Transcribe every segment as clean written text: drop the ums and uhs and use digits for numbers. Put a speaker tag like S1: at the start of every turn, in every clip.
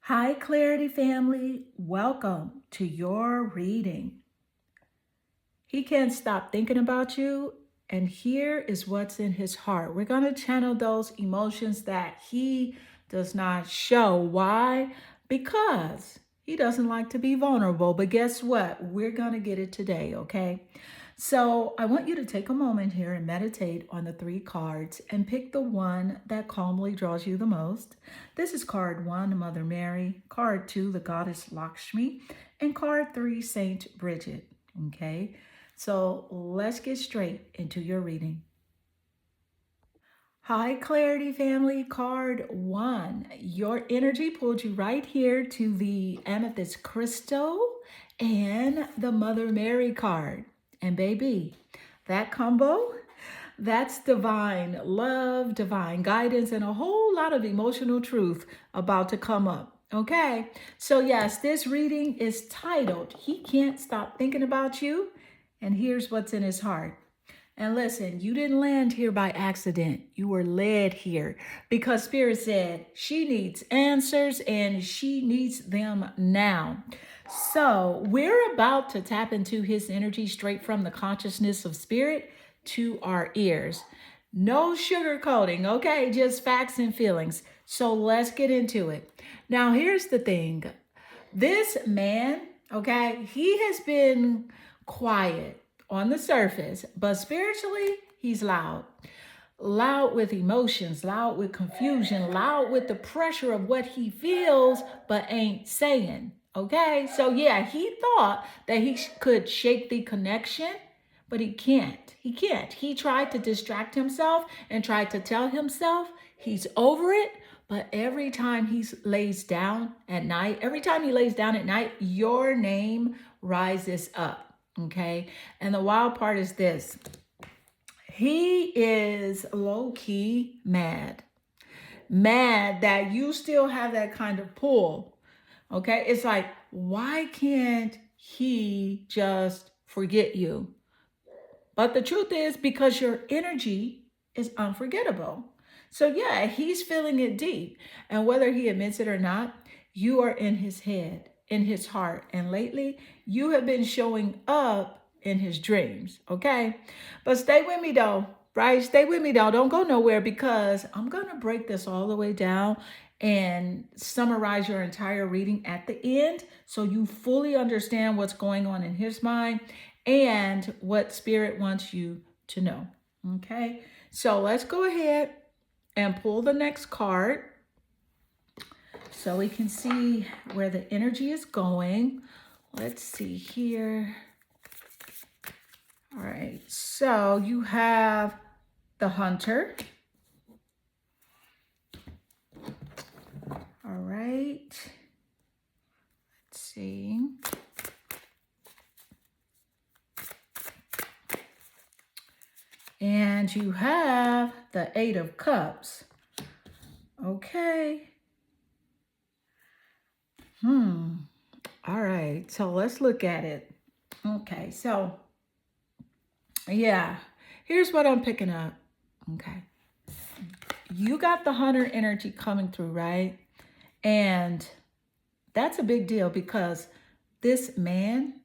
S1: Hi, Clarity family. Welcome to your reading. He can't stop thinking about you, and here is what's in his heart. We're going to channel those emotions that he does not show. Why? Because he doesn't like to be vulnerable. But guess what? We're going to get it today, okay? So I want you to take a moment here and meditate on the three cards and pick the one that calmly draws you the most. This is card one, Mother Mary, card two, the goddess Lakshmi, and card three, Saint Bridget. Okay, so let's get straight into your reading. Hi, Clarity family. Card one. Your energy pulled you right here to the amethyst crystal and the Mother Mary card. And baby, that combo, that's divine love, divine guidance, and a whole lot of emotional truth about to come up. Okay, so yes, this reading is titled, He Can't Stop Thinking About You. And here's what's in his heart. And listen, you didn't land here by accident. You were led here because Spirit said she needs answers and she needs them now. So we're about to tap into his energy straight from the consciousness of Spirit to our ears. No sugarcoating, okay? Just facts and feelings. So let's get into it. Now, here's the thing. This man, okay, he has been quiet on the surface, but spiritually, he's loud. Loud with emotions, loud with confusion, loud with the pressure of what he feels but ain't saying. Okay, so yeah, he thought that he could shake the connection, but he can't. He can't. He tried to distract himself and tried to tell himself he's over it. But every time he lays down at night, your name rises up. Okay. And the wild part is this, he is low key mad. Mad that you still have that kind of pull. Okay. It's like, why can't he just forget you? But the truth is, because your energy is unforgettable. So, yeah, he's feeling it deep. And whether he admits it or not, you are in his head, in his heart. And lately, you have been showing up in his dreams. Okay. But stay with me, though, right? Stay with me, though. Don't go nowhere because I'm going to break this all the way down and summarize your entire reading at the end so you fully understand what's going on in his mind and what Spirit wants you to know. Okay, so let's go ahead and pull the next card so we can see where the energy is going. Let's see here. All right, so you have the Hunter. All right, let's see. And you have the Eight of Cups. Okay. All right. So let's look at it. Okay. So, yeah. Here's what I'm picking up. Okay. You got the Hunter energy coming through, right? And that's a big deal because this man,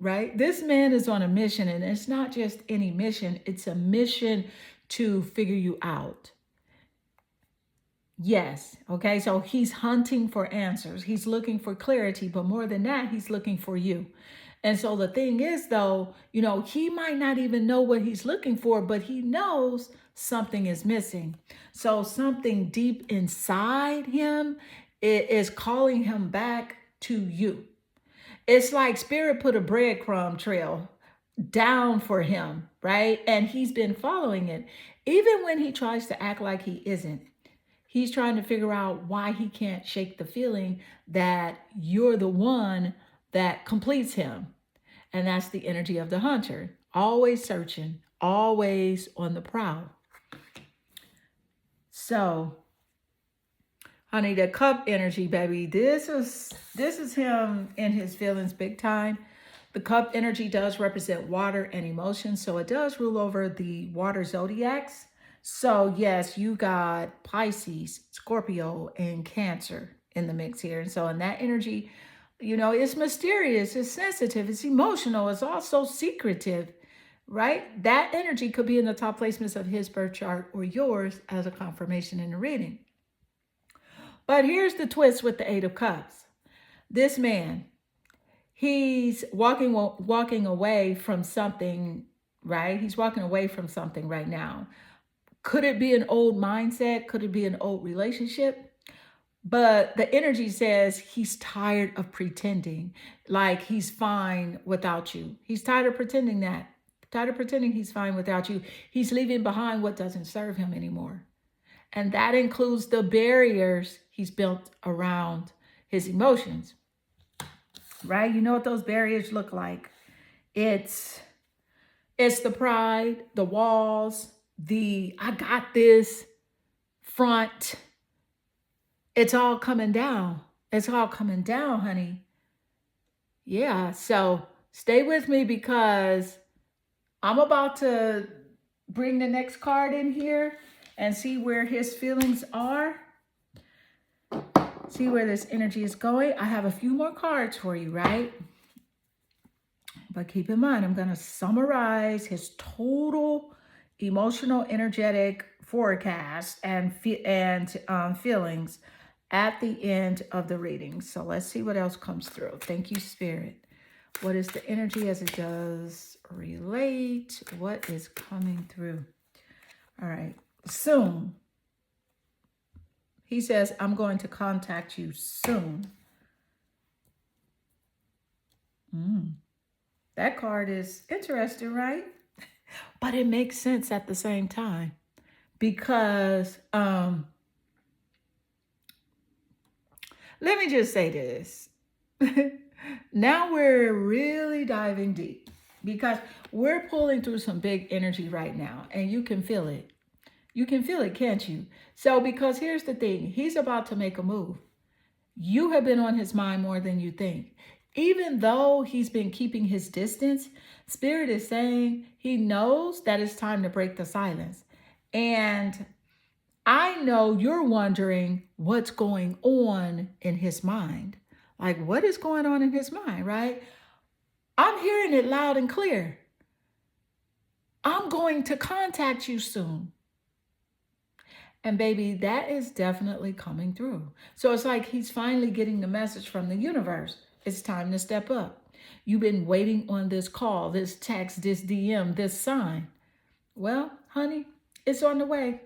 S1: right? This man is on a mission, and it's not just any mission, it's a mission to figure you out. Yes. Okay. So he's hunting for answers. He's looking for clarity, but more than that, he's looking for you. And so the thing is, though, he might not even know what he's looking for, but he knows something is missing. So something deep inside him is calling him back to you. It's like Spirit put a breadcrumb trail down for him, right? And he's been following it. Even when he tries to act like he isn't, he's trying to figure out why he can't shake the feeling that you're the one that completes him. And that's the energy of the Hunter. Always searching, always on the prowl. So, honey, the cup energy, baby, this is him in his feelings big time. The cup energy does represent water and emotion, so it does rule over the water zodiacs. So yes, you got Pisces, Scorpio, and Cancer in the mix here. And so in that energy, it's mysterious, it's sensitive, it's emotional, it's also secretive, right? That energy could be in the top placements of his birth chart or yours as a confirmation in the reading. But here's the twist with the Eight of Cups. This man, he's walking away from something, right? He's walking away from something right now. Could it be an old mindset? Could it be an old relationship? But the energy says he's tired of pretending like he's fine without you. He's tired of pretending that. Tired of pretending he's fine without you. He's leaving behind what doesn't serve him anymore. And that includes the barriers he's built around his emotions. Right? You know what those barriers look like. It's the pride, the walls, the I got this front. It's all coming down. It's all coming down, honey. Yeah, so stay with me because I'm about to bring the next card in here and see where his feelings are. See where this energy is going. I have a few more cards for you, right? But keep in mind, I'm going to summarize his total emotional, energetic forecast and feelings at the end of the reading. So let's see what else comes through. Thank you, Spirit. What is the energy as it does relate? What is coming through? All right. Soon. He says, I'm going to contact you soon. That card is interesting, right? But it makes sense at the same time because let me just say this. Now we're really diving deep because we're pulling through some big energy right now and you can feel it. You can feel it, can't you? So because here's the thing, he's about to make a move. You have been on his mind more than you think. Even though he's been keeping his distance, Spirit is saying he knows that it's time to break the silence. And I know you're wondering what's going on in his mind. Like, what is going on in his mind, right? I'm hearing it loud and clear. I'm going to contact you soon. And baby, that is definitely coming through. So it's like he's finally getting the message from the universe. It's time to step up. You've been waiting on this call, this text, this DM, this sign. Well, honey, it's on the way.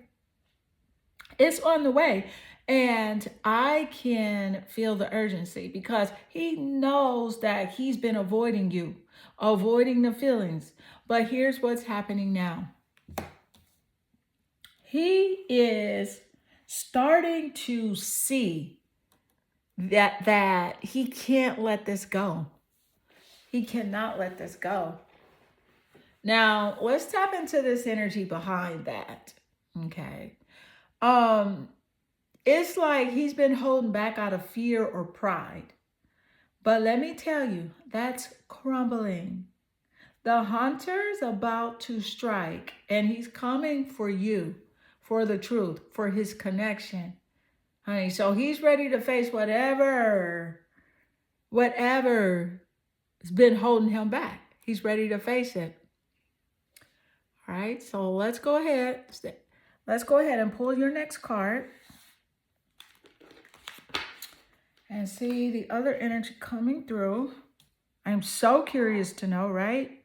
S1: It's on the way. And I can feel the urgency because he knows that he's been avoiding you, avoiding the feelings. But here's what's happening now. He is starting to see that he can't let this go. He cannot let this go. Now, let's tap into this energy behind that. Okay. It's like he's been holding back out of fear or pride. But let me tell you, that's crumbling. The hunter's about to strike, and he's coming for you, for the truth, for his connection. Honey, so he's ready to face whatever has been holding him back. He's ready to face it. All right, so let's go ahead. Let's go ahead and pull your next card. And see the other energy coming through. I'm so curious to know, right?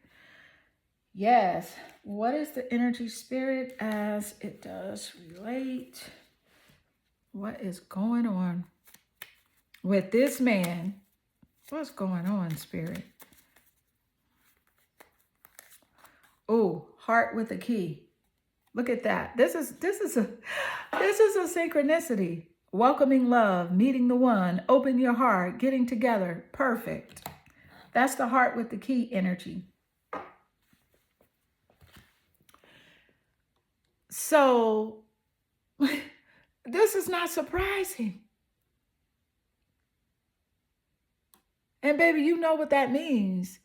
S1: Yes. What is the energy, Spirit, as it does relate? What is going on with this man? What's going on, Spirit? Oh, heart with a key. Look at that. This is a synchronicity. Welcoming love, meeting the one, open your heart, getting together. Perfect. That's the heart with the key energy. So this is not surprising. And baby, you know what that means.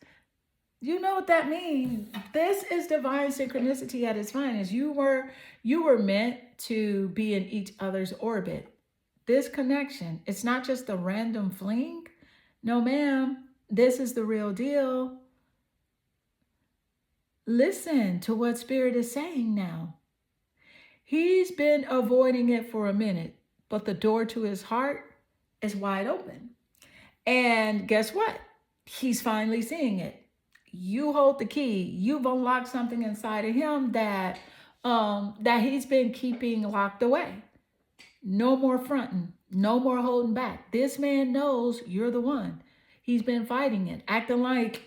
S1: You know what that means. This is divine synchronicity at its finest. You were meant to be in each other's orbit. This connection, it's not just a random fling. No, ma'am, this is the real deal. Listen to what Spirit is saying now. He's been avoiding it for a minute, but the door to his heart is wide open. And guess what? He's finally seeing it. You hold the key. You've unlocked something inside of him that he's been keeping locked away. No more fronting. No more holding back. This man knows you're the one. He's been fighting it, acting like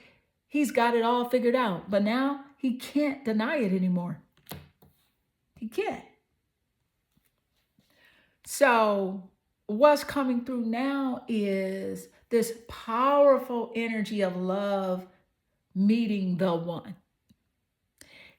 S1: he's got it all figured out. But now he can't deny it anymore. He can't. So what's coming through now is this powerful energy of love meeting the one.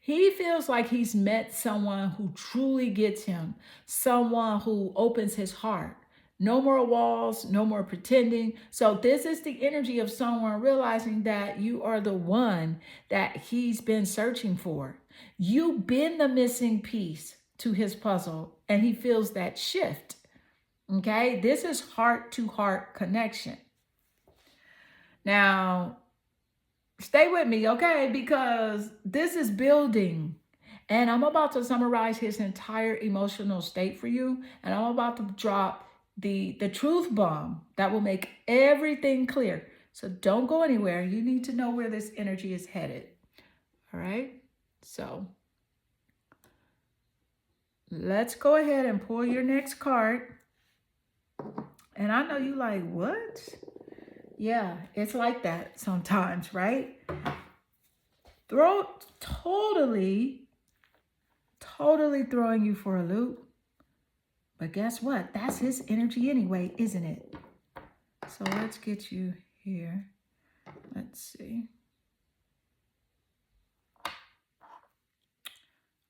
S1: He feels like he's met someone who truly gets him, someone who opens his heart. No more walls, no more pretending. So this is the energy of someone realizing that you are the one that he's been searching for. You've been the missing piece to his puzzle, and he feels that shift. Okay, this is heart-to-heart connection. Now, stay with me, okay? Because this is building. And I'm about to summarize his entire emotional state for you. And I'm about to drop the truth bomb that will make everything clear. So don't go anywhere. You need to know where this energy is headed. All right? So let's go ahead and pull your next card. And I know you like, what? Yeah, it's like that sometimes, right? Totally throwing you for a loop. But guess what? That's his energy anyway, isn't it? So let's get you here. Let's see.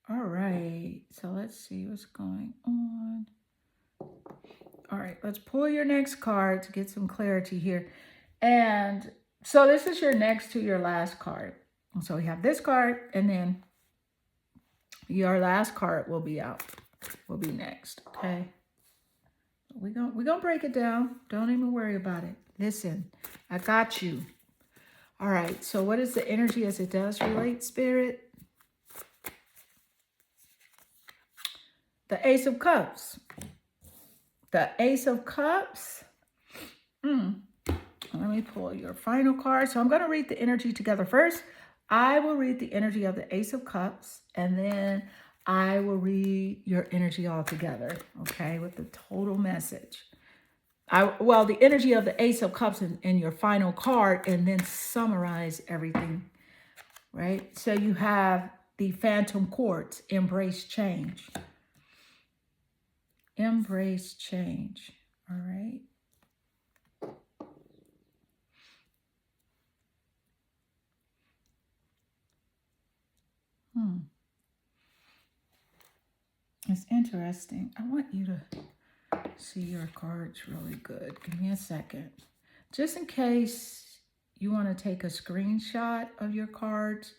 S1: All right. So let's see what's going on. All right. Let's pull your next card to get some clarity here. And so this is your next to your last card. So we have this card, and then your last card will be out. Will be next, okay? We're gonna break it down. Don't even worry about it. Listen, I got you. All right, so what is the energy as it does relate, Spirit? The Ace of Cups. The Ace of Cups. Let me pull your final card. So I'm going to read the energy together first. I will read the energy of the Ace of Cups, and then I will read your energy all together, okay, with the total message. The energy of the Ace of Cups in your final card, and then summarize everything, right? So you have the Phantom Quartz, embrace change. Embrace change, all right? It's interesting. I want you to see your cards really good. Give me a second. Just in case you want to take a screenshot of your cards,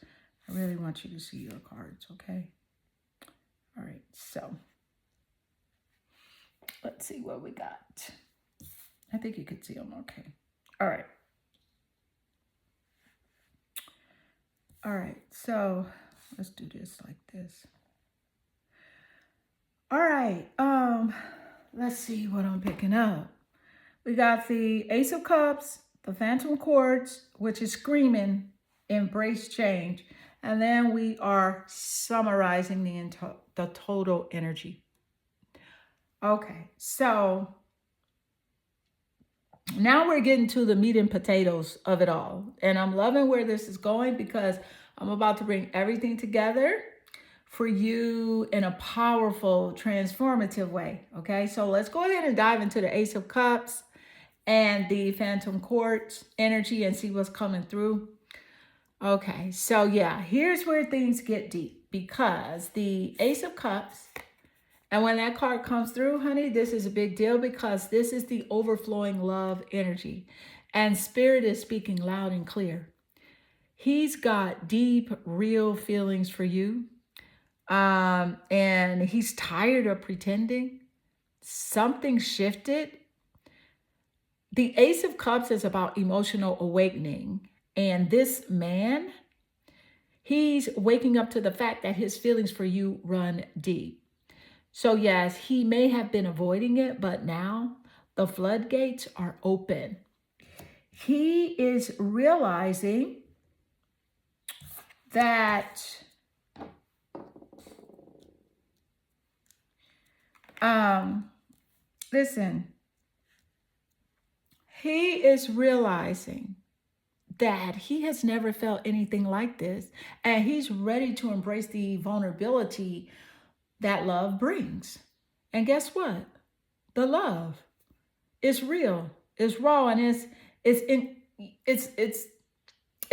S1: I really want you to see your cards, okay? All right, so let's see what we got. I think you can see them okay. All right. All right, so let's do this like this. All right, let's see what I'm picking up. We got the Ace of Cups, the Phantom Quartz, which is screaming, embrace change. And then we are summarizing the total energy. Okay, so now we're getting to the meat and potatoes of it all. And I'm loving where this is going because I'm about to bring everything together for you in a powerful, transformative way. Okay, so let's go ahead and dive into the Ace of Cups and the Phantom Quartz energy and see what's coming through. Okay, so yeah, here's where things get deep because the Ace of Cups, and when that card comes through, honey, this is a big deal because this is the overflowing love energy, and Spirit is speaking loud and clear. He's got deep, real feelings for you. And he's tired of pretending. something shifted. The Ace of Cups is about emotional awakening. And this man, he's waking up to the fact that his feelings for you run deep. So, yes, he may have been avoiding it, but now the floodgates are open. He is realizing that listen, he is realizing that he has never felt anything like this, and he's ready to embrace the vulnerability that love brings. And guess what? The love is real, it's raw, and it's in it's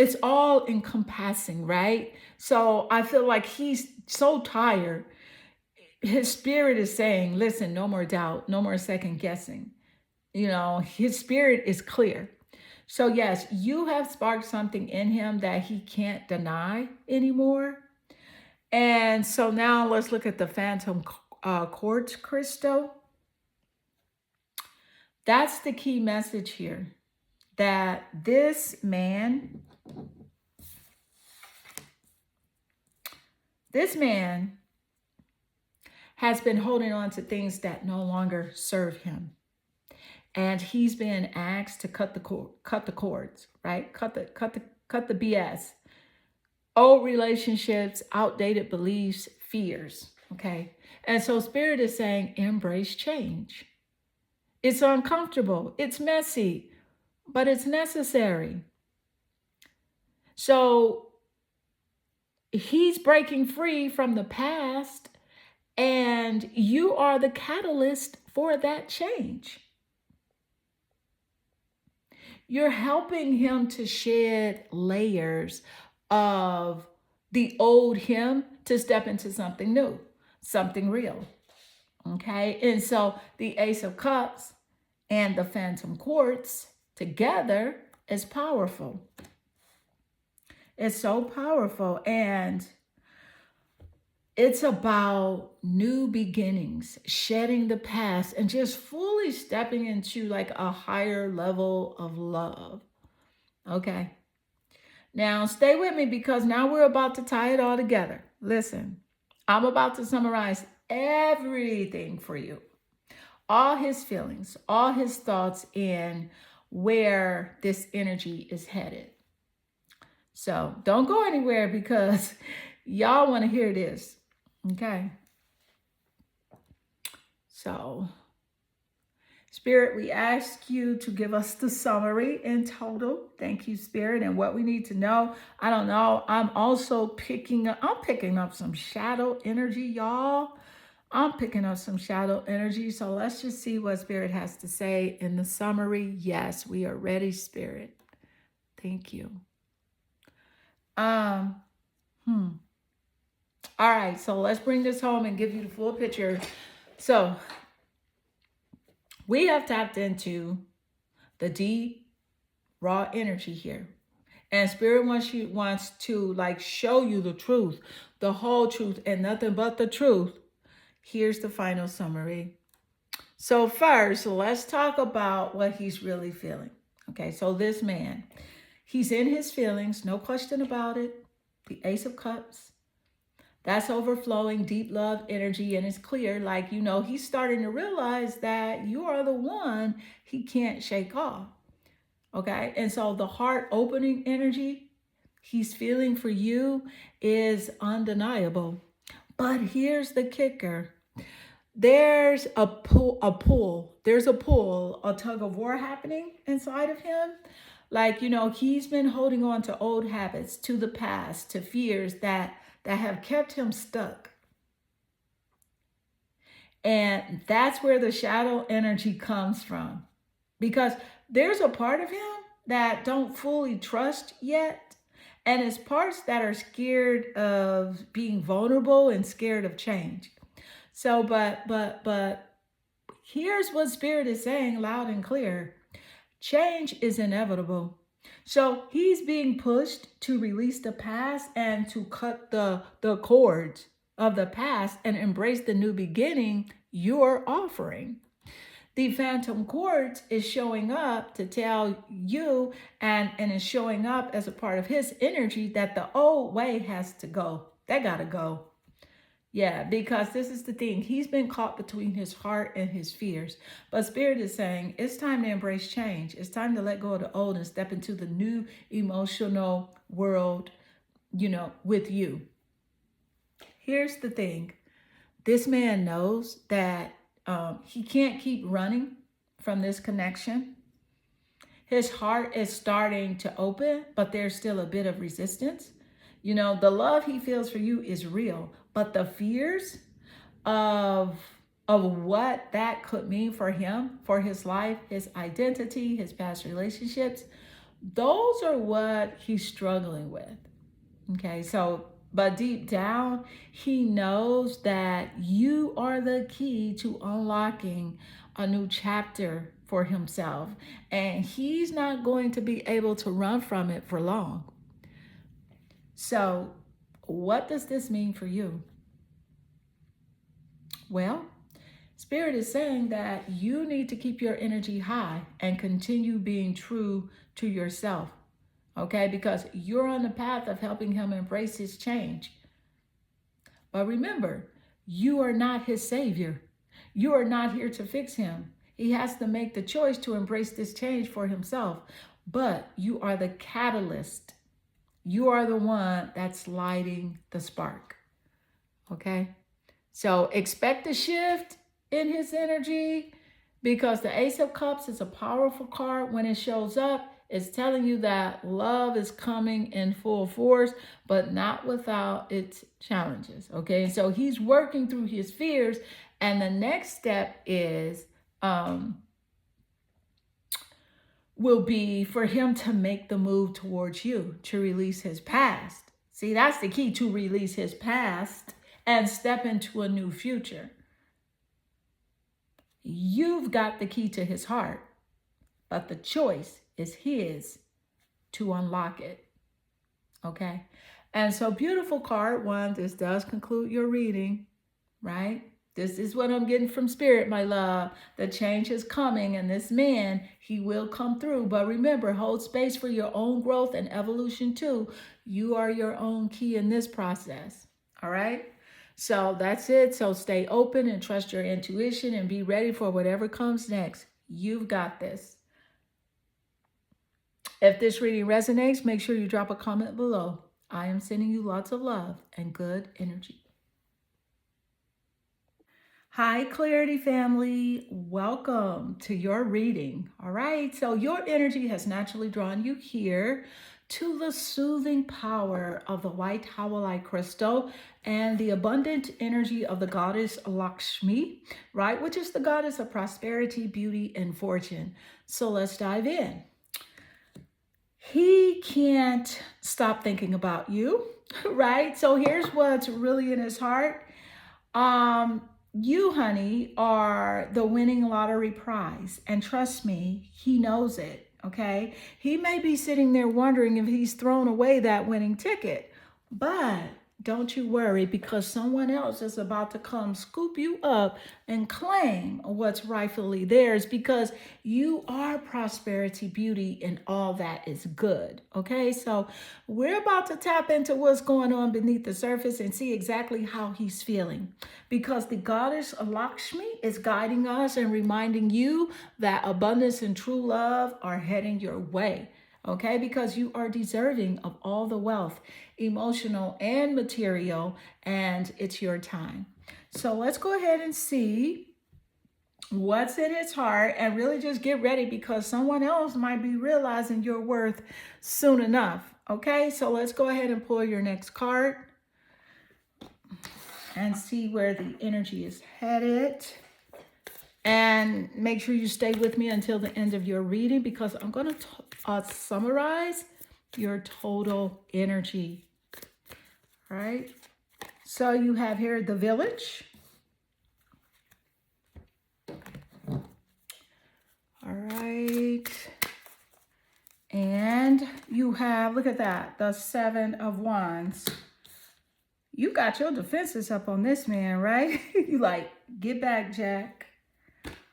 S1: it's all encompassing, right? So I feel like he's so tired. His spirit is saying, listen, no more doubt, no more second guessing. His spirit is clear. So, yes, you have sparked something in him that he can't deny anymore. And so now let's look at the phantom quartz crystal. That's the key message here, that this man has been holding on to things that no longer serve him. And he's been asked to cut the cords, right? Cut the BS. Old relationships, outdated beliefs, fears, okay? And so spirit is saying embrace change. It's uncomfortable, it's messy, but it's necessary. So he's breaking free from the past, and you are the catalyst for that change. You're helping him to shed layers of the old him to step into something new, something real. Okay. And so the Ace of Cups and the Phantom Quartz together is powerful. It's so powerful. And it's about new beginnings, shedding the past, and just fully stepping into like a higher level of love. Okay. Now, stay with me because now we're about to tie it all together. Listen, I'm about to summarize everything for you, all his feelings, all his thoughts, and where this energy is headed. So don't go anywhere because y'all want to hear this. Okay. So, Spirit, we ask you to give us the summary in total. Thank you, Spirit, and what we need to know. I don't know. I'm also picking up some shadow energy, y'all. I'm picking up some shadow energy. So let's just see what Spirit has to say in the summary. Yes, we are ready, Spirit. Thank you. All right, so let's bring this home and give you the full picture. So we have tapped into the deep, raw energy here. And Spirit wants to like show you the truth, the whole truth, and nothing but the truth. Here's the final summary. So first, let's talk about what he's really feeling. Okay, so this man, he's in his feelings, no question about it. The Ace of Cups. That's overflowing deep love energy, and it's clear, like, he's starting to realize that you are the one he can't shake off. Okay, and so the heart opening energy he's feeling for you is undeniable. But here's the kicker. There's a pull, a tug of war happening inside of him. Like, he's been holding on to old habits, to the past, to fears that have kept him stuck. And that's where the shadow energy comes from. Because there's a part of him that don't fully trust yet. And it's parts that are scared of being vulnerable and scared of change. So, but here's what Spirit is saying loud and clear. Change is inevitable. So he's being pushed to release the past and to cut the cords of the past and embrace the new beginning you're offering. The phantom quartz is showing up to tell you, and is showing up as a part of his energy, that the old way has to go. That gotta go. Yeah, because this is the thing. He's been caught between his heart and his fears. But Spirit is saying it's time to embrace change. It's time to let go of the old and step into the new emotional world, with you. Here's the thing. This man knows that he can't keep running from this connection. His heart is starting to open, but there's still a bit of resistance. The love he feels for you is real, but the fears of what that could mean for him, for his life, his identity, his past relationships, those are what he's struggling with. Okay, so, but deep down, he knows that you are the key to unlocking a new chapter for himself, and he's not going to be able to run from it for long. So, what does this mean for you? Well, Spirit is saying that you need to keep your energy high and continue being true to yourself. Okay, because you're on the path of helping him embrace his change. But remember, you are not his savior. You are not here to fix him. He has to make the choice to embrace this change for himself. But you are the catalyst. You are the one that's lighting the spark. Okay? So expect a shift in his energy, because the Ace of Cups is a powerful card. When it shows up, it's telling you that love is coming in full force, but not without its challenges. Okay, so he's working through his fears, and the next step is will be for him to make the move towards you, to release his past. See, that's the key, to release his past and step into a new future. You've got the key to his heart, but the choice is his to unlock it. Okay? And so, beautiful card one, this does conclude your reading, right? This is what I'm getting from Spirit, my love. The change is coming, and this man, he will come through. But remember, hold space for your own growth and evolution too. You are your own key in this process. All right? So that's it. So stay open and trust your intuition and be ready for whatever comes next. You've got this. If this reading resonates, make sure you drop a comment below. I am sending you lots of love and good energy. Hi, Clarity family. Welcome to your reading. All right. So your energy has naturally drawn you here to the soothing power of the white howlite crystal and the abundant energy of the goddess Lakshmi, right? Which is the goddess of prosperity, beauty, and fortune. So let's dive in. He can't stop thinking about you, right? So here's what's really in his heart. You, honey, are the winning lottery prize. And trust me, he knows it, okay? He may be sitting there wondering if he's thrown away that winning ticket. But don't you worry, because someone else is about to come scoop you up and claim what's rightfully theirs, because you are prosperity, beauty, and all that is good. Okay, so we're about to tap into what's going on beneath the surface and see exactly how he's feeling, because the goddess Lakshmi is guiding us and reminding you that abundance and true love are heading your way. Okay, because you are deserving of all the wealth, emotional and material, and it's your time. So let's go ahead and see what's in his heart, and really just get ready, because someone else might be realizing your worth soon enough. Okay, so let's go ahead and pull your next card and see where the energy is headed. And make sure you stay with me until the end of your reading, because I'm going to summarize your total energy. All right. So you have here the Village. All right. And you have, look at that, the Seven of Wands. You got your defenses up on this man, right? You like, Get back, Jack.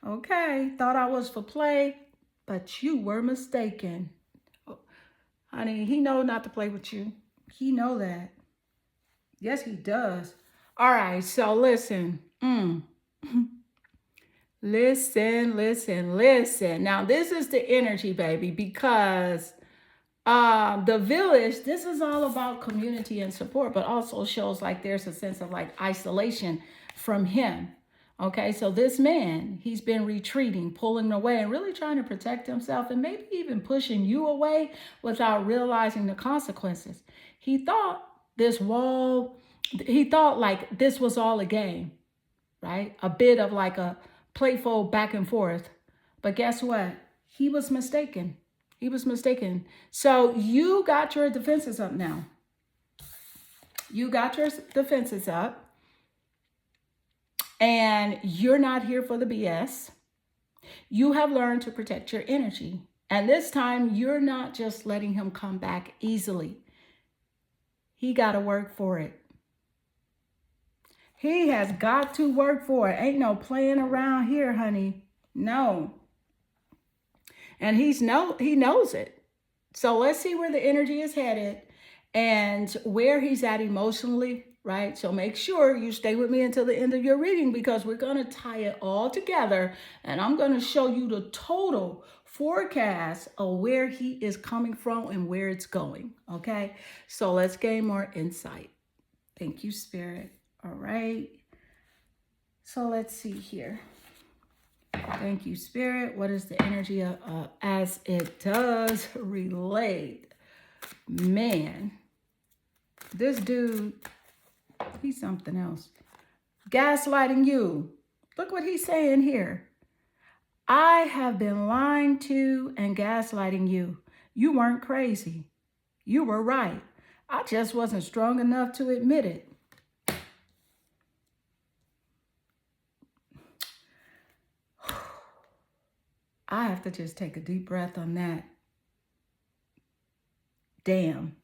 S1: Okay, thought I was for play, but you were mistaken. Oh, honey, he know not to play with you. He know that. Yes, he does. All right, so listen. Listen. Now, this is the energy, baby, because the village, this is all about community and support, but also shows like there's a sense of like isolation from him. Okay, so this man, he's been retreating, pulling away, and really trying to protect himself, and maybe even pushing you away without realizing the consequences. He thought this wall, he thought like this was all a game, right? A bit of like a playful back and forth. But guess what? He was mistaken. He was mistaken. So you got your defenses up now. You got your defenses up. And you're not here for the BS. You have learned to protect your energy. And this time, you're not just letting him come back easily. He got to work for it. He has got to work for it. Ain't no playing around here, honey. No. And he knows it. So let's see where the energy is headed and where he's at emotionally, right? So make sure you stay with me until the end of your reading, because we're going to tie it all together, and I'm going to show you the total forecast of where he is coming from and where it's going, okay? So let's gain more insight. Thank you, Spirit. All right. So let's see here. Thank you, Spirit. What is the energy of, as it does relate? Man, this dude, he's something else. Gaslighting you. Look what he's saying here. I have been lying to and gaslighting you. You weren't crazy. You were right. I just wasn't strong enough to admit it. I have to just take a deep breath on that. Damn.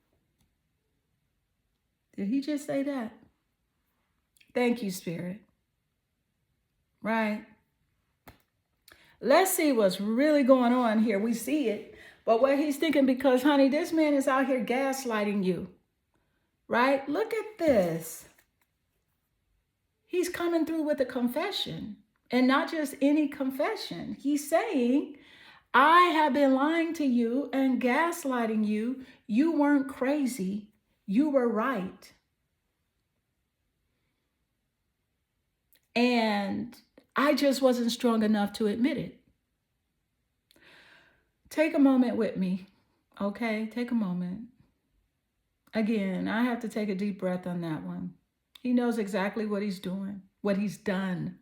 S1: Did he just say that? Thank you, Spirit. Right. Let's see what's really going on here. We see it. But what he's thinking, because, honey, this man is out here gaslighting you. Right? Look at this. He's coming through with a confession. And not just any confession. He's saying, I have been lying to you and gaslighting you. You weren't crazy. You were right. And I just wasn't strong enough to admit it. Take a moment with me, okay? Take a moment. Again, I have to take a deep breath on that one. He knows exactly what he's doing, what he's done.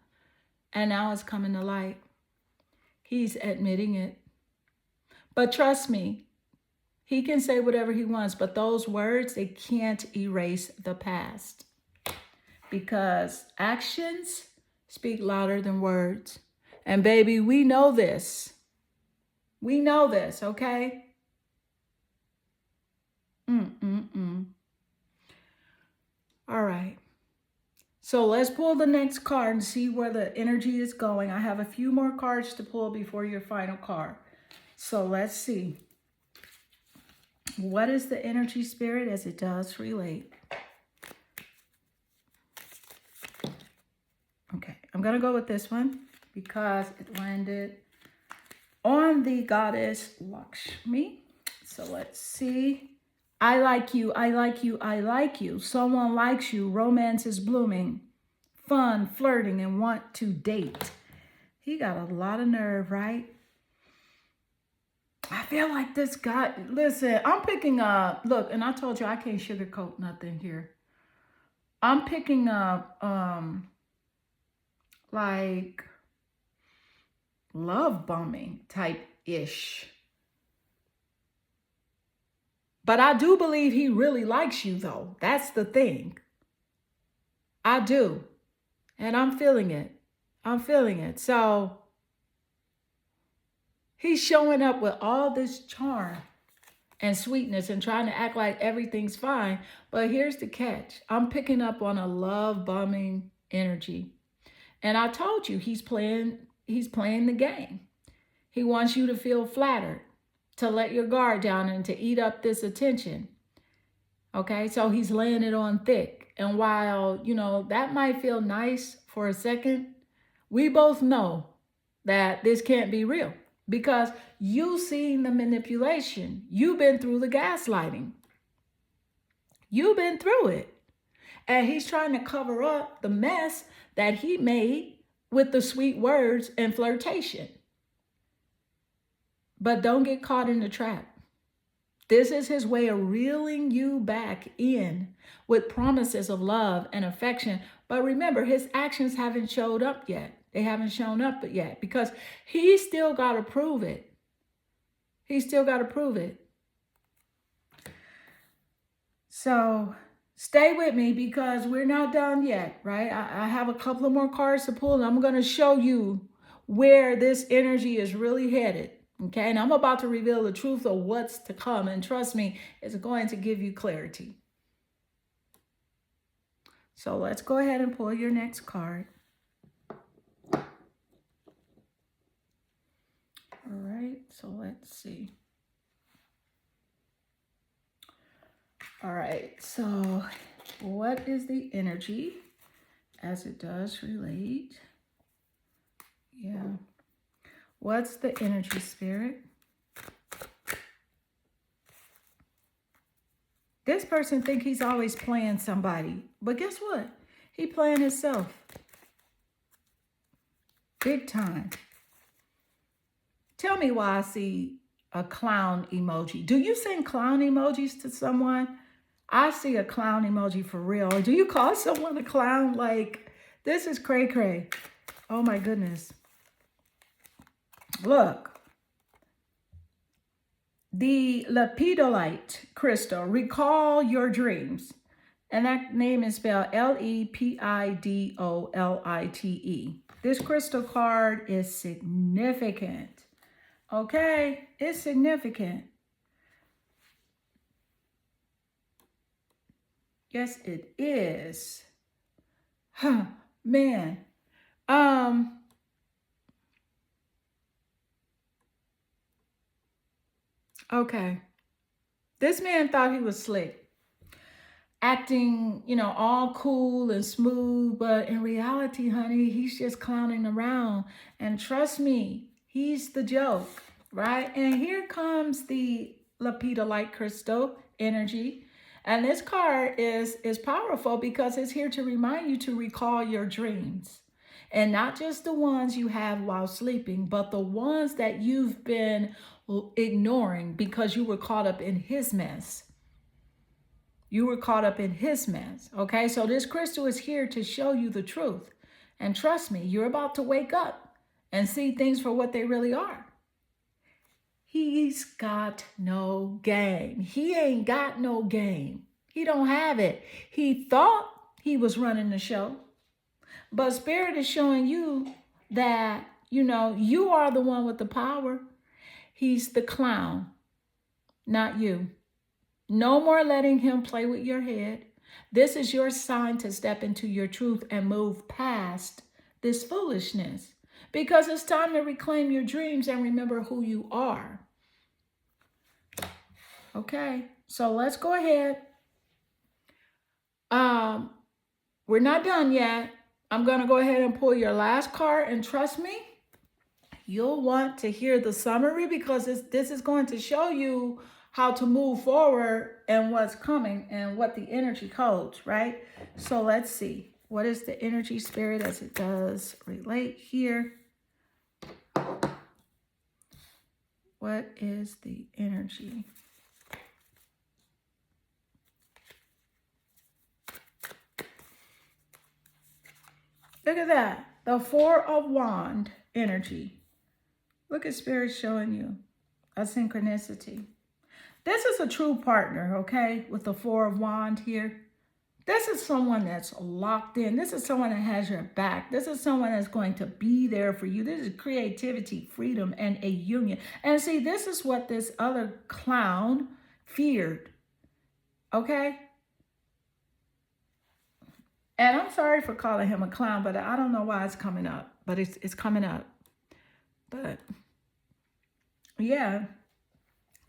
S1: And now it's coming to light. He's admitting it. But trust me, he can say whatever he wants, but those words, they can't erase the past. Because actions speak louder than words. And baby, we know this. We know this, okay? All right. So let's pull the next card and see where the energy is going. I have a few more cards to pull before your final card. So let's see. What is the energy, Spirit, as it does relate? Okay, I'm going to go with this one because it landed on the goddess Lakshmi. So let's see. I like you, I like you, I like you. Someone likes you. Romance is blooming. Fun, flirting, and want to date. He got a lot of nerve, right? I feel like this guy, listen, I'm picking up, look, and I told you I can't sugarcoat nothing here. I'm picking up, like, love bombing type-ish. But I do believe he really likes you, though. That's the thing. I do. And I'm feeling it. I'm feeling it. So he's showing up with all this charm and sweetness and trying to act like everything's fine. But here's the catch. I'm picking up on a love bombing energy. And I told you he's playing the game. He wants you to feel flattered, to let your guard down and to eat up this attention. Okay, so he's laying it on thick. And while, that might feel nice for a second, we both know that this can't be real because you've seen the manipulation. You've been through the gaslighting. You've been through it. And he's trying to cover up the mess that he made with the sweet words and flirtation. But don't get caught in the trap. This is his way of reeling you back in with promises of love and affection. But remember, his actions haven't showed up yet. They haven't shown up yet because he's still got to prove it. He's still got to prove it. So stay with me because we're not done yet, right? I have a couple of more cards to pull and I'm going to show you where this energy is really headed. Okay, and I'm about to reveal the truth of what's to come. And trust me, it's going to give you clarity. So let's go ahead and pull your next card. All right, so let's see. All right, so what is the energy as it does relate? Yeah. What's the energy, Spirit? This person think he's always playing somebody. But guess what? He playing himself. Big time. Tell me why I see a clown emoji. Do you send clown emojis to someone? I see a clown emoji for real. Or do you call someone a clown? Like, this is cray-cray. Oh my goodness. Look, the lepidolite crystal, recall your dreams. And that name is spelled Lepidolite. This crystal card is significant. Okay, it's significant. Yes, it is. Huh, man. Okay. This man thought he was slick, acting, all cool and smooth, but in reality, honey, he's just clowning around. And trust me, he's the joke, right? And here comes the lepidolite crystal energy. And this card is powerful because it's here to remind you to recall your dreams. And not just the ones you have while sleeping, but the ones that you've been ignoring because you were caught up in his mess. You were caught up in his mess. Okay, so this crystal is here to show you the truth. And trust me, you're about to wake up and see things for what they really are. He's got no game. He ain't got no game. He don't have it. He thought he was running the show. But Spirit is showing you that, you are the one with the power. He's the clown, not you. No more letting him play with your head. This is your sign to step into your truth and move past this foolishness. Because it's time to reclaim your dreams and remember who you are. Okay, so let's go ahead. We're not done yet. I'm going to go ahead and pull your last card, and trust me, you'll want to hear the summary because this is going to show you how to move forward and what's coming and what the energy holds, right? So let's see. What is the energy, Spirit, as it does relate here? What is the energy? Look at that. The Four of Wands energy. Look at Spirit showing you a synchronicity. This is a true partner, okay, with the Four of Wands here. This is someone that's locked in. This is someone that has your back. This is someone that's going to be there for you. This is creativity, freedom, and a union. And see, this is what this other clown feared, okay? And I'm sorry for calling him a clown, but I don't know why it's coming up. But it's coming up. But yeah.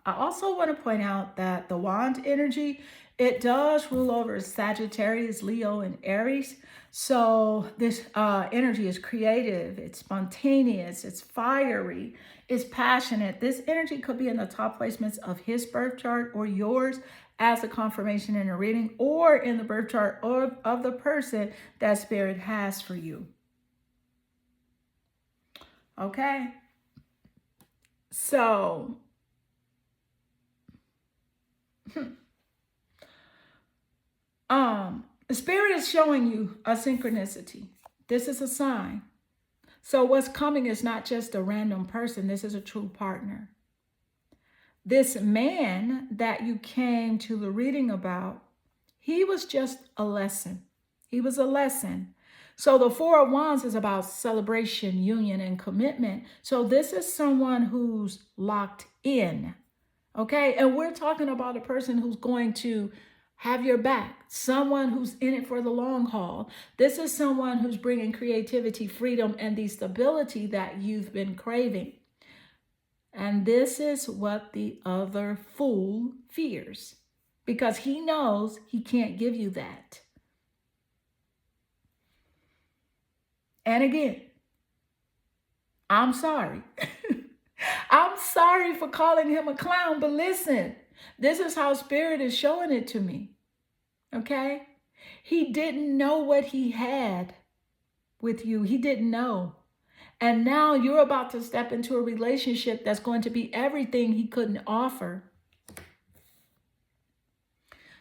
S1: I also want to point out that the wand energy, it does rule over Sagittarius, Leo, and Aries. So this energy is creative, it's spontaneous, it's fiery, it's passionate. This energy could be in the top placements of his birth chart or yours as a confirmation in a reading, or in the birth chart of the person that spirit has for you. Okay? So the spirit is showing you a synchronicity. This is a sign. So what's coming is not just a random person. This is a true partner. This man that you came to the reading about, he was just a lesson. He was a lesson. So the Four of Wands is about celebration, union, and commitment. So this is someone who's locked in. Okay? And we're talking about a person who's going to have your back, someone who's in it for the long haul. This is someone who's bringing creativity, freedom, and the stability that you've been craving. And this is what the other fool fears, because he knows he can't give you that. And again, I'm sorry. I'm sorry for calling him a clown, but listen, this is how spirit is showing it to me. Okay? He didn't know what he had with you. He didn't know. And now you're about to step into a relationship that's going to be everything he couldn't offer.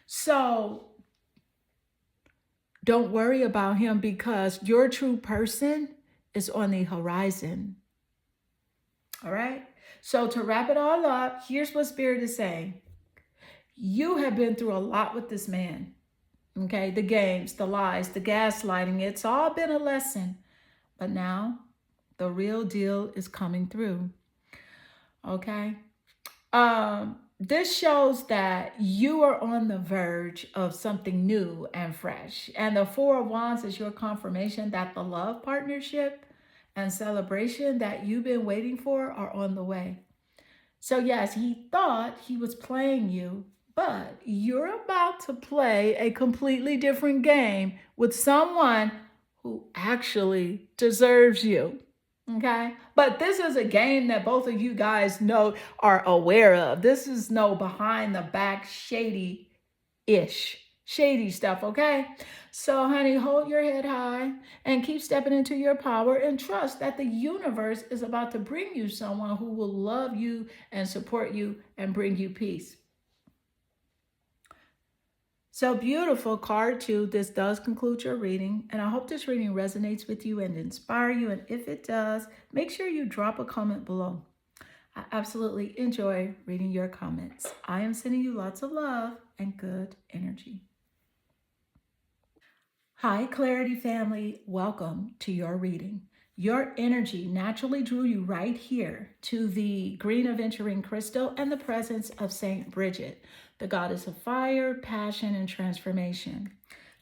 S1: So don't worry about him, because your true person is on the horizon. All right? So to wrap it all up, here's what spirit is saying. You have been through a lot with this man. Okay, the games, the lies, the gaslighting, it's all been a lesson. But now the real deal is coming through. Okay? This shows that you are on the verge of something new and fresh. And the Four of Wands is your confirmation that the love partnership and celebration that you've been waiting for are on the way. So yes, he thought he was playing you, but you're about to play a completely different game with someone who actually deserves you. Okay? But this is a game that both of you guys know, are aware of. This is no behind the back shady stuff, okay? So, honey, hold your head high and keep stepping into your power, and trust that the universe is about to bring you someone who will love you and support you and bring you peace. So beautiful, card 2. This does conclude your reading, and I hope this reading resonates with you and inspire you. And if it does, make sure you drop a comment below. I absolutely enjoy reading your comments. I am sending you lots of love and good energy. Hi, Clarity family. Welcome to your reading. Your energy naturally drew you right here to the green aventurine crystal and the presence of Saint Bridget, the goddess of fire, passion, and transformation.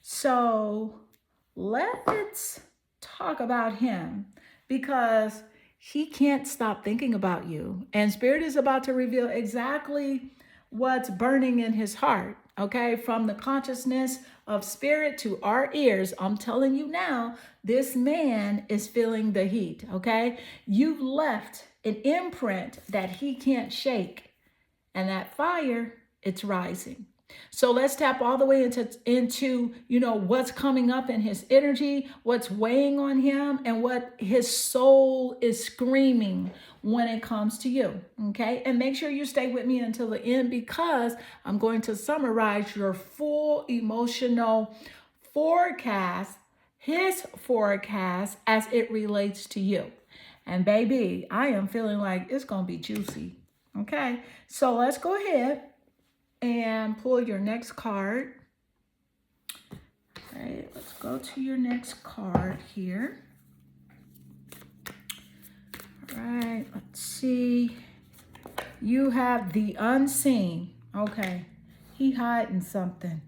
S1: So let's talk about him, because he can't stop thinking about you. And Spirit is about to reveal exactly what's burning in his heart. Okay, from the consciousness of spirit to our ears, I'm telling you now, this man is feeling the heat. Okay, you've left an imprint that he can't shake, and that fire, it's rising. So let's tap all the way into what's coming up in his energy, what's weighing on him, and what his soul is screaming when it comes to you. Okay, and make sure you stay with me until the end, because I'm going to summarize your full emotional forecast, his forecast, as it relates to you. And baby, I am feeling like it's gonna be juicy. Okay, so let's go ahead and pull your next card. All right, let's go to your next card here. All right, let's see. You have the unseen. Okay, he hiding something.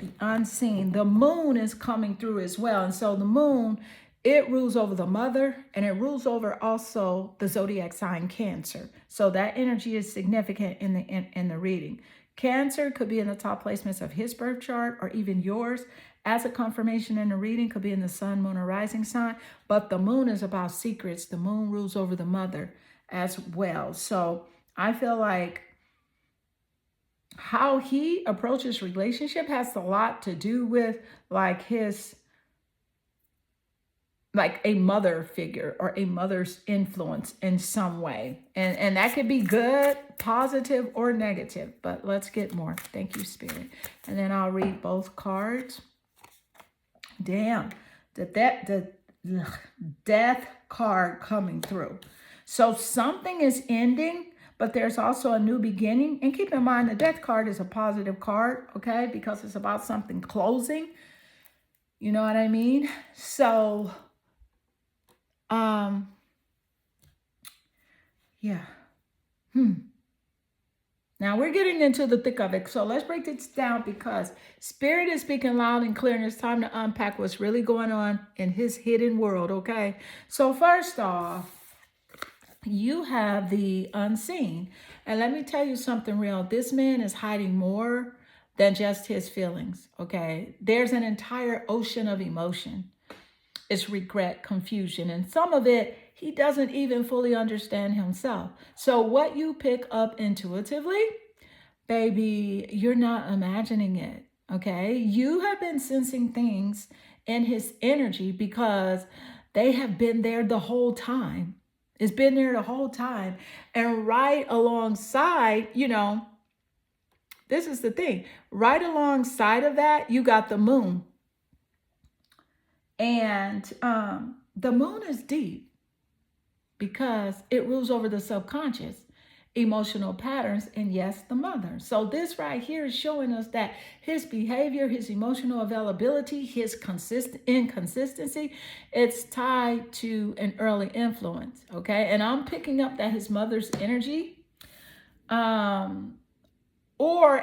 S1: The unseen. The moon is coming through as well. And so the moon, it rules over the mother, and it rules over also the zodiac sign Cancer. So that energy is significant in the reading. Cancer could be in the top placements of his birth chart or even yours. As a confirmation in the reading, could be in the sun, moon, or rising sign. But the moon is about secrets. The moon rules over the mother as well. So I feel like how he approaches relationship has a lot to do with like his, like a mother figure or a mother's influence in some way. And that could be good, positive, or negative. But let's get more. Thank you, Spirit. And then I'll read both cards. Damn, the death card coming through. So something is ending, but there's also a new beginning. And keep in mind, the death card is a positive card, okay? Because it's about something closing. You know what I mean? So, yeah. Now we're getting into the thick of it. So let's break this down because Spirit is speaking loud and clear, and it's time to unpack what's really going on in his hidden world, okay? So first off, you have the unseen. And let me tell you something real. This man is hiding more than just his feelings, okay? There's an entire ocean of emotion. It's regret, confusion, and some of it he doesn't even fully understand himself. So what you pick up intuitively, baby, you're not imagining it, okay? You have been sensing things in his energy because they have been there the whole time. It's been there the whole time. And right alongside, you know, this is the thing. Right alongside of that, you got the moon. And the moon is deep because it rules over the subconscious, emotional patterns, and yes, the mother. So this right here is showing us that his behavior, his emotional availability, his inconsistency, it's tied to an early influence, okay? And I'm picking up that his mother's energy or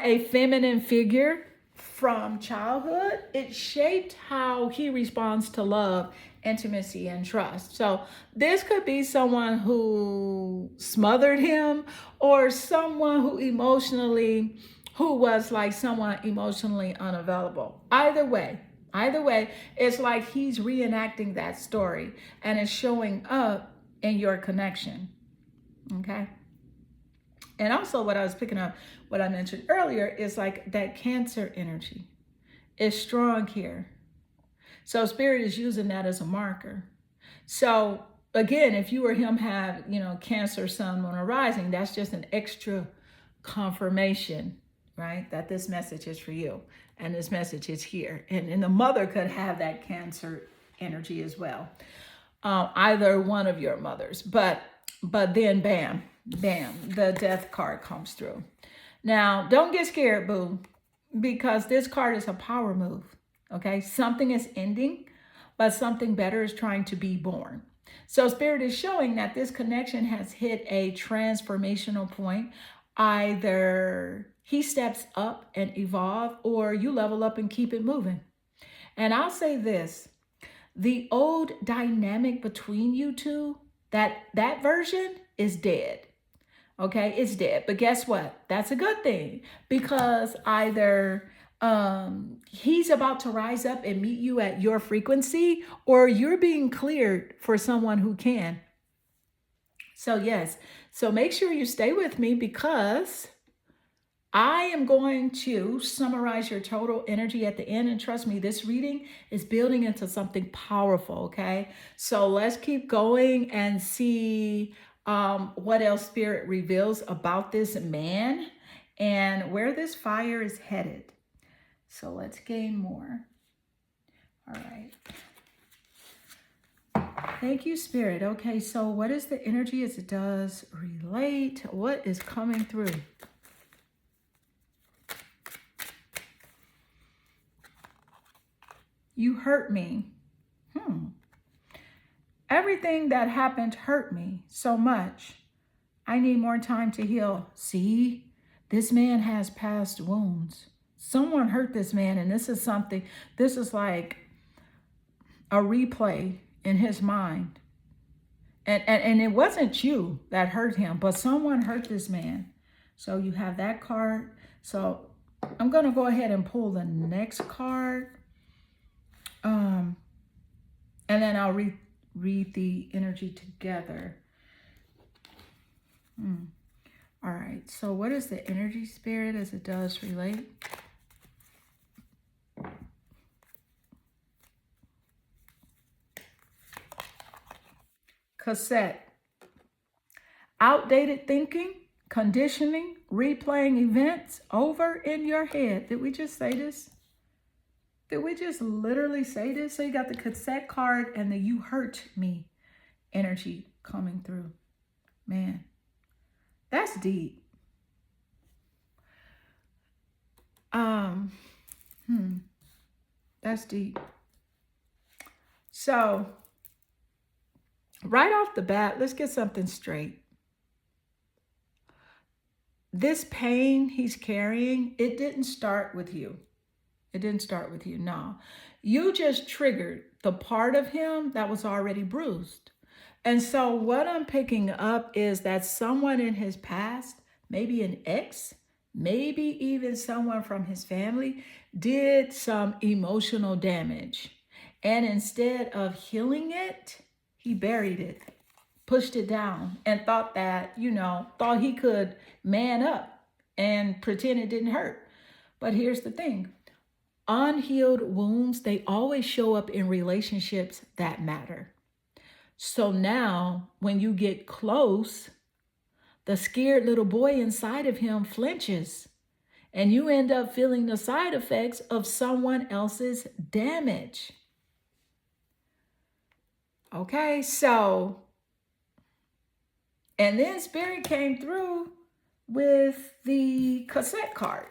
S1: a feminine figure from childhood, it shaped how he responds to love, intimacy, and trust. So this could be someone who smothered him or someone who was like someone emotionally unavailable. Either way, it's like he's reenacting that story and it's showing up in your connection, okay? And also what I was picking up, what I mentioned earlier, is like that Cancer energy is strong here. So Spirit is using that as a marker. So again, if you or him have, you know, Cancer, Sun, Moon, or Rising, that's just an extra confirmation, right? That this message is for you and this message is here. And the mother could have that Cancer energy as well. Either one of your mothers. But then bam, the death card comes through. Now, don't get scared, boo, because this card is a power move, okay? Something is ending, but something better is trying to be born. So Spirit is showing that this connection has hit a transformational point. Either he steps up and evolve, or you level up and keep it moving. And I'll say this, the old dynamic between you two, that version is dead. Okay, it's dead. But guess what? That's a good thing, because either he's about to rise up and meet you at your frequency, or you're being cleared for someone who can. So yes, so make sure you stay with me, because I am going to summarize your total energy at the end. And trust me, this reading is building into something powerful, okay? So let's keep going and see what else Spirit reveals about this man and where this fire is headed. So let's gain more. All right. Thank you, Spirit. Okay, so what is the energy as it does relate? What is coming through? You hurt me. Everything that happened hurt me so much. I need more time to heal. See, this man has past wounds. Someone hurt this man, and this is like a replay in his mind. And it wasn't you that hurt him, but someone hurt this man. So you have that card. So I'm going to go ahead and pull the next card. And then I'll read the energy together. All right. So what is the energy, Spirit, as it does relate? Cassette. Outdated thinking, conditioning, replaying events over in your head. Did we just say this? Did we just literally say this? So you got the cassette card and the you hurt me energy coming through. Man, that's deep. That's deep. So right off the bat, let's get something straight. This pain he's carrying, it didn't start with you. It didn't start with you. No, you just triggered the part of him that was already bruised. And so what I'm picking up is that someone in his past, maybe an ex, maybe even someone from his family, did some emotional damage. And instead of healing it, he buried it, pushed it down, and thought that, thought he could man up and pretend it didn't hurt. But here's the thing. Unhealed wounds, they always show up in relationships that matter. So now when you get close, the scared little boy inside of him flinches, and you end up feeling the side effects of someone else's damage. Okay, so, and then Spirit came through with the cassette card.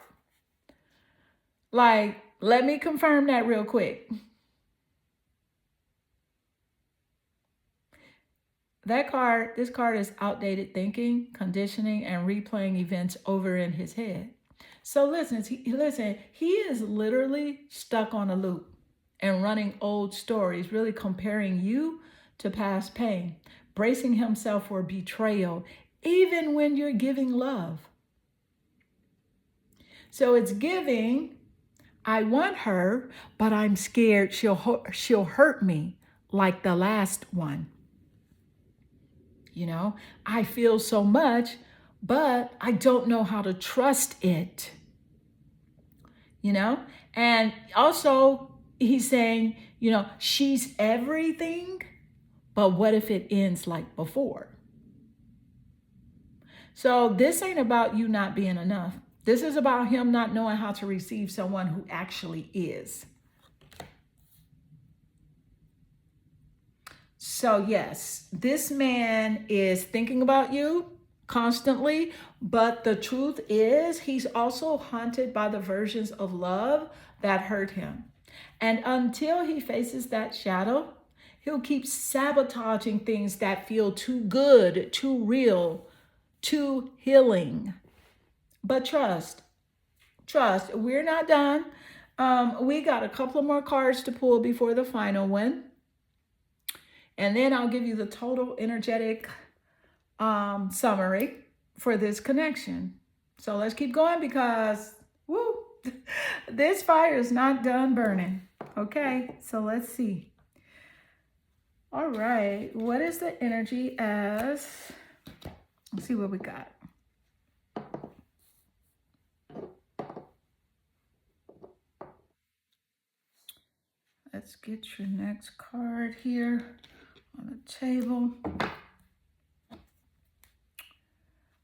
S1: Like, let me confirm that real quick. This card is outdated thinking, conditioning, and replaying events over in his head. So listen, he is literally stuck on a loop and running old stories, really comparing you to past pain, bracing himself for betrayal, even when you're giving love. So it's giving, I want her, but I'm scared she'll hurt me like the last one. I feel so much, but I don't know how to trust it. And also he's saying, she's everything, but what if it ends like before? So this ain't about you not being enough. This is about him not knowing how to receive someone who actually is. So yes, this man is thinking about you constantly, but the truth is he's also haunted by the versions of love that hurt him. And until he faces that shadow, he'll keep sabotaging things that feel too good, too real, too healing. But trust, we're not done. We got a couple of more cards to pull before the final one. And then I'll give you the total energetic summary for this connection. So let's keep going because, woo, this fire is not done burning. Okay, so let's see. All right, what is the energy as, let's see what we got. Let's get your next card here on the table.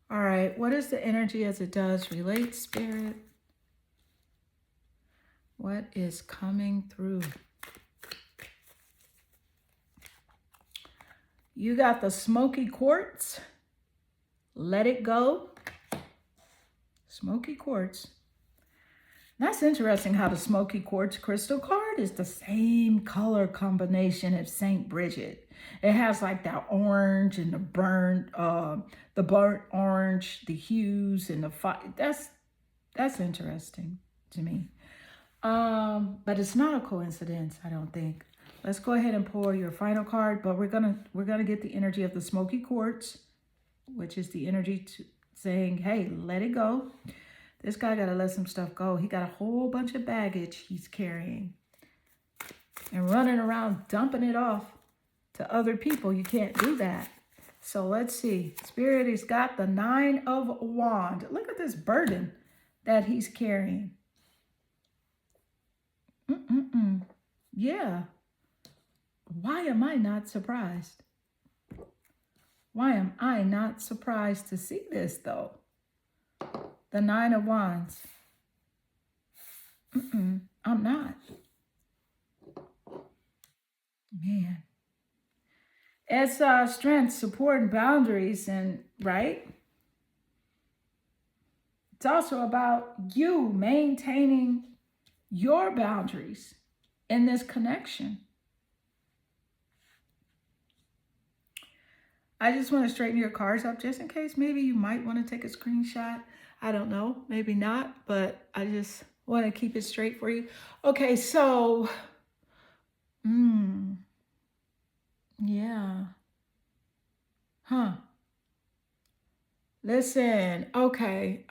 S1: All right, what is the energy as it does relate, Spirit? What is coming through? You got the smoky quartz. Let it go. Smoky quartz. That's interesting how the smoky quartz crystal card is the same color combination as St. Bridget. It has like that orange and the burnt orange, the hues and the fire. That's interesting. to me. But it's not a coincidence, I don't think. Let's go ahead and pull your final card, but we're gonna get the energy of the smoky quartz, which is the energy to saying, hey, let it go. This guy gotta let some stuff go. He got a whole bunch of baggage he's carrying and running around dumping it off to other people. You can't do that. So let's see. Spirit has got the 9 of Wands. Look at this burden that he's carrying. Yeah. Why am I not surprised? Why am I not surprised to see this, though? The 9 of Wands. I'm not. Man. It's strength, support, and boundaries, and right? It's also about you maintaining your boundaries in this connection. I just want to straighten your cards up just in case maybe you might want to take a screenshot. I don't know, maybe not, but I just want to keep it straight for you. Okay, so, yeah. Listen, okay,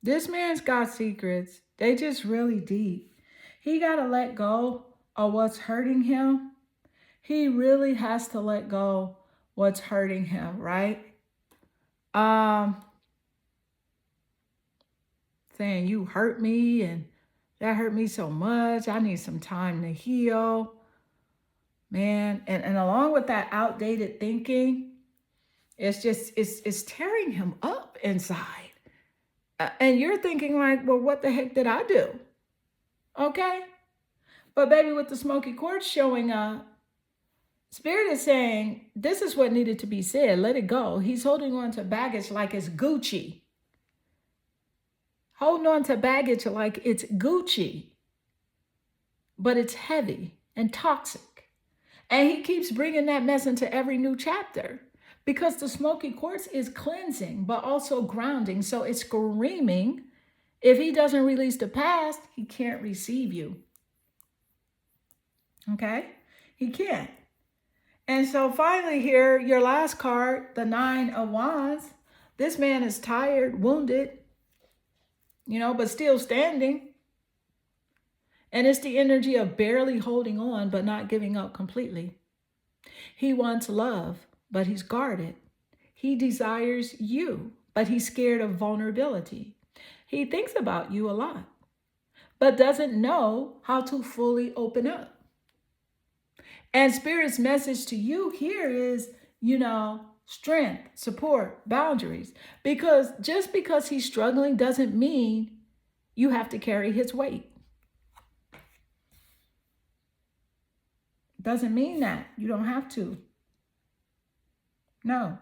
S1: this man's got secrets. They just really deep. He got to let go of what's hurting him. He really has to let go what's hurting him, right? Saying you hurt me and that hurt me so much. I need some time to heal. Man, and along with that outdated thinking, it's tearing him up inside. And you're thinking like, well, what the heck did I do? Okay. But baby, with the smoky quartz showing up, Spirit is saying, this is what needed to be said. Let it go. He's holding on to baggage like it's Gucci. Holding on to baggage like it's Gucci. But it's heavy and toxic. And he keeps bringing that mess into every new chapter. Because the smoky quartz is cleansing, but also grounding. So it's screaming, if he doesn't release the past, he can't receive you. Okay? He can't. And so finally here, your last card, the 9 of Wands. This man is tired, wounded, but still standing. And it's the energy of barely holding on, but not giving up completely. He wants love, but he's guarded. He desires you, but he's scared of vulnerability. He thinks about you a lot, but doesn't know how to fully open up. And Spirit's message to you here is, strength, support, boundaries. Because just because he's struggling doesn't mean you have to carry his weight. Doesn't mean that. You don't have to. No.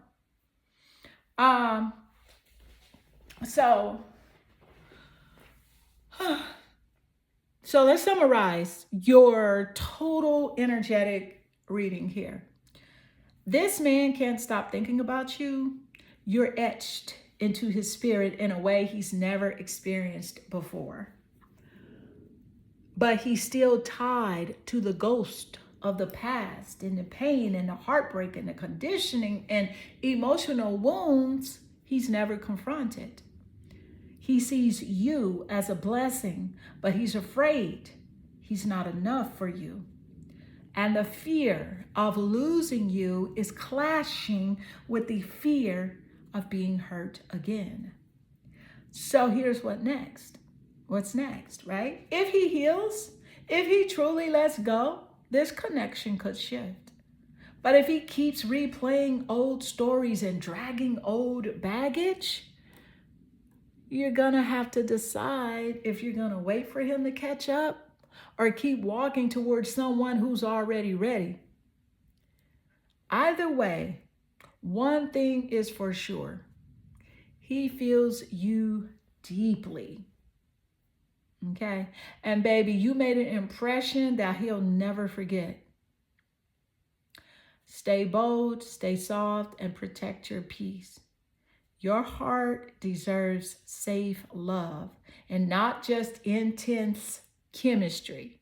S1: So let's summarize your total energetic reading here. This man can't stop thinking about you. You're etched into his spirit in a way he's never experienced before. But he's still tied to the ghost of the past and the pain and the heartbreak and the conditioning and emotional wounds he's never confronted. He sees you as a blessing, but he's afraid he's not enough for you. And the fear of losing you is clashing with the fear of being hurt again. So here's what's next, right? If he heals, if he truly lets go, this connection could shift. But if he keeps replaying old stories and dragging old baggage, you're going to have to decide if you're going to wait for him to catch up or keep walking towards someone who's already ready. Either way, one thing is for sure. He feels you deeply. Okay? And baby, you made an impression that he'll never forget. Stay bold, stay soft, and protect your peace. Your heart deserves safe love and not just intense chemistry.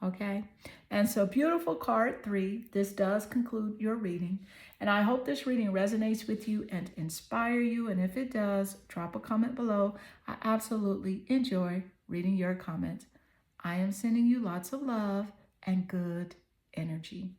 S1: Okay? And so, beautiful card 3, this does conclude your reading. And I hope this reading resonates with you and inspire you. And if it does, drop a comment below. I absolutely enjoy reading your comments. I am sending you lots of love and good energy.